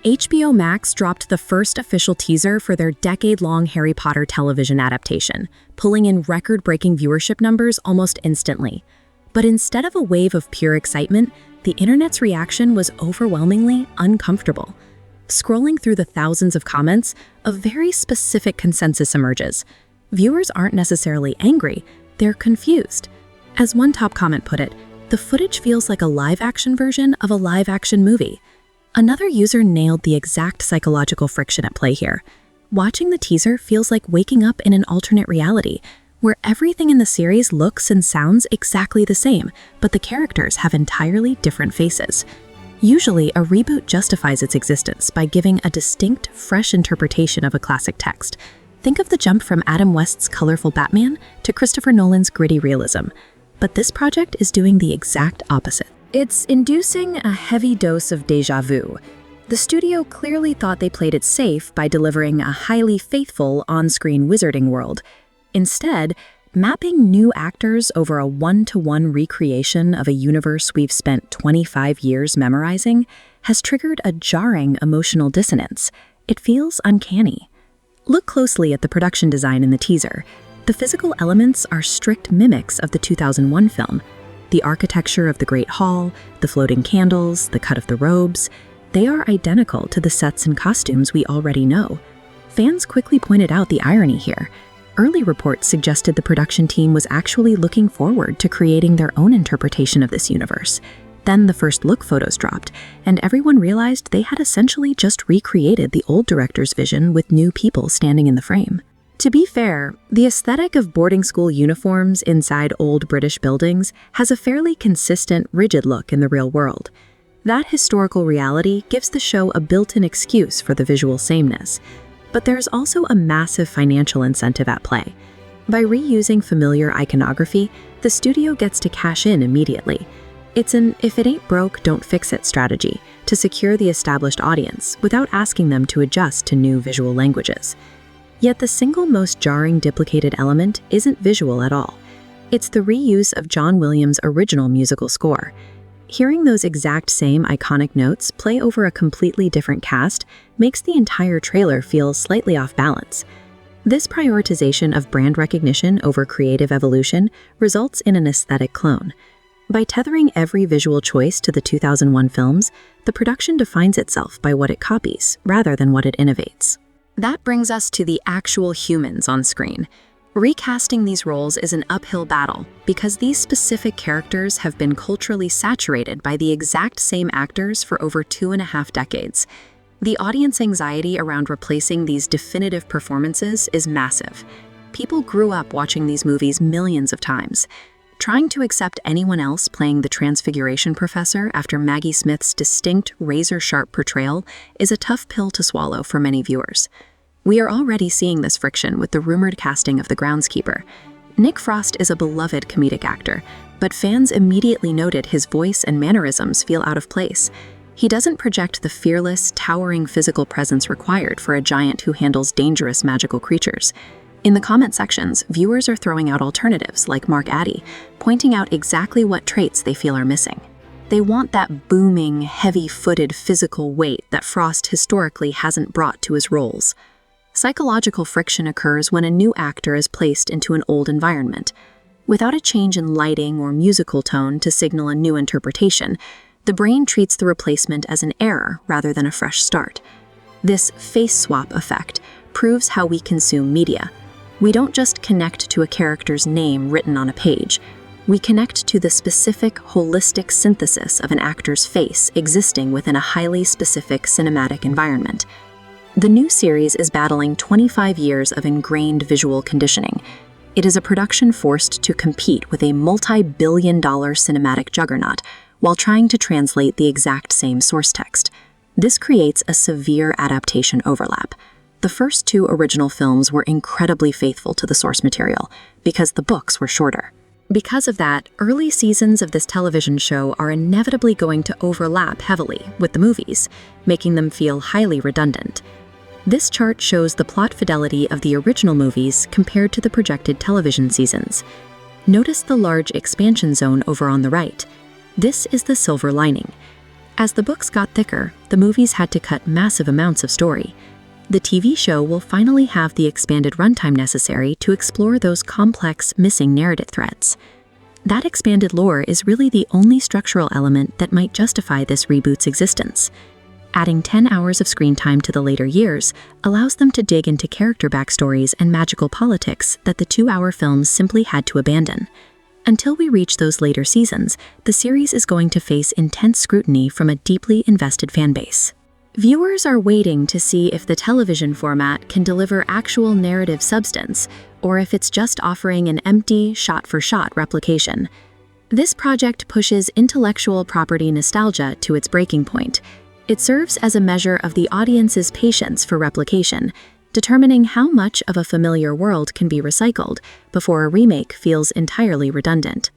HBO Max dropped the first official teaser for their decade-long Harry Potter television adaptation, pulling in record-breaking viewership numbers almost instantly. But instead of a wave of pure excitement, the internet's reaction was overwhelmingly uncomfortable. Scrolling through the thousands of comments, a very specific consensus emerges. Viewers aren't necessarily angry, they're confused. As one top comment put it, the footage feels like a live-action version of a live-action movie. Another user nailed the exact psychological friction at play here. Watching the teaser feels like waking up in an alternate reality, where everything in the series looks and sounds exactly the same, but the characters have entirely different faces. Usually, a reboot justifies its existence by giving a distinct, fresh interpretation of a classic text. Think of the jump from Adam West's colorful Batman to Christopher Nolan's gritty realism. But this project is doing the exact opposite. It's inducing a heavy dose of déjà vu. The studio clearly thought they played it safe by delivering a highly faithful on-screen wizarding world. Instead, mapping new actors over a one-to-one recreation of a universe we've spent 25 years memorizing has triggered a jarring emotional dissonance. It feels uncanny. Look closely at the production design in the teaser. The physical elements are strict mimics of the 2001 film. The architecture of the Great Hall, the floating candles, the cut of the robes, they are identical to the sets and costumes we already know. Fans quickly pointed out the irony here. Early reports suggested the production team was actually looking forward to creating their own interpretation of this universe. Then the first look photos dropped, and everyone realized they had essentially just recreated the old director's vision with new people standing in the frame. To be fair, the aesthetic of boarding school uniforms inside old British buildings has a fairly consistent, rigid look in the real world. That historical reality gives the show a built-in excuse for the visual sameness. But there's also a massive financial incentive at play. By reusing familiar iconography, the studio gets to cash in immediately. It's an if it ain't broke, don't fix it strategy to secure the established audience without asking them to adjust to new visual languages. Yet the single most jarring duplicated element isn't visual at all. It's the reuse of John Williams' original musical score. Hearing those exact same iconic notes play over a completely different cast makes the entire trailer feel slightly off balance. This prioritization of brand recognition over creative evolution results in an aesthetic clone. By tethering every visual choice to the 2001 films, the production defines itself by what it copies rather than what it innovates. That brings us to the actual humans on screen. Recasting these roles is an uphill battle because these specific characters have been culturally saturated by the exact same actors for over 2.5 decades. The audience anxiety around replacing these definitive performances is massive. People grew up watching these movies millions of times. Trying to accept anyone else playing the Transfiguration Professor after Maggie Smith's distinct, razor-sharp portrayal is a tough pill to swallow for many viewers. We are already seeing this friction with the rumored casting of the groundskeeper. Nick Frost is a beloved comedic actor, but fans immediately noted his voice and mannerisms feel out of place. He doesn't project the fearless, towering physical presence required for a giant who handles dangerous magical creatures. In the comment sections, viewers are throwing out alternatives like Mark Addy, pointing out exactly what traits they feel are missing. They want that booming, heavy-footed physical weight that Frost historically hasn't brought to his roles. Psychological friction occurs when a new actor is placed into an old environment. Without a change in lighting or musical tone to signal a new interpretation, the brain treats the replacement as an error rather than a fresh start. This face swap effect proves how we consume media. We don't just connect to a character's name written on a page. We connect to the specific, holistic synthesis of an actor's face existing within a highly specific cinematic environment. The new series is battling 25 years of ingrained visual conditioning. It is a production forced to compete with a multi-billion-dollar cinematic juggernaut while trying to translate the exact same source text. This creates a severe adaptation overlap. The first 2 original films were incredibly faithful to the source material because the books were shorter. Because of that, early seasons of this television show are inevitably going to overlap heavily with the movies, making them feel highly redundant. This chart shows the plot fidelity of the original movies compared to the projected television seasons. Notice the large expansion zone over on the right. This is the silver lining. As the books got thicker, the movies had to cut massive amounts of story. The TV show will finally have the expanded runtime necessary to explore those complex, missing narrative threads. That expanded lore is really the only structural element that might justify this reboot's existence. Adding 10 hours of screen time to the later years allows them to dig into character backstories and magical politics that the 2-hour films simply had to abandon. Until we reach those later seasons, the series is going to face intense scrutiny from a deeply invested fanbase. Viewers are waiting to see if the television format can deliver actual narrative substance, or if it's just offering an empty, shot-for-shot replication. This project pushes intellectual property nostalgia to its breaking point. It serves as a measure of the audience's patience for replication, determining how much of a familiar world can be recycled before a remake feels entirely redundant.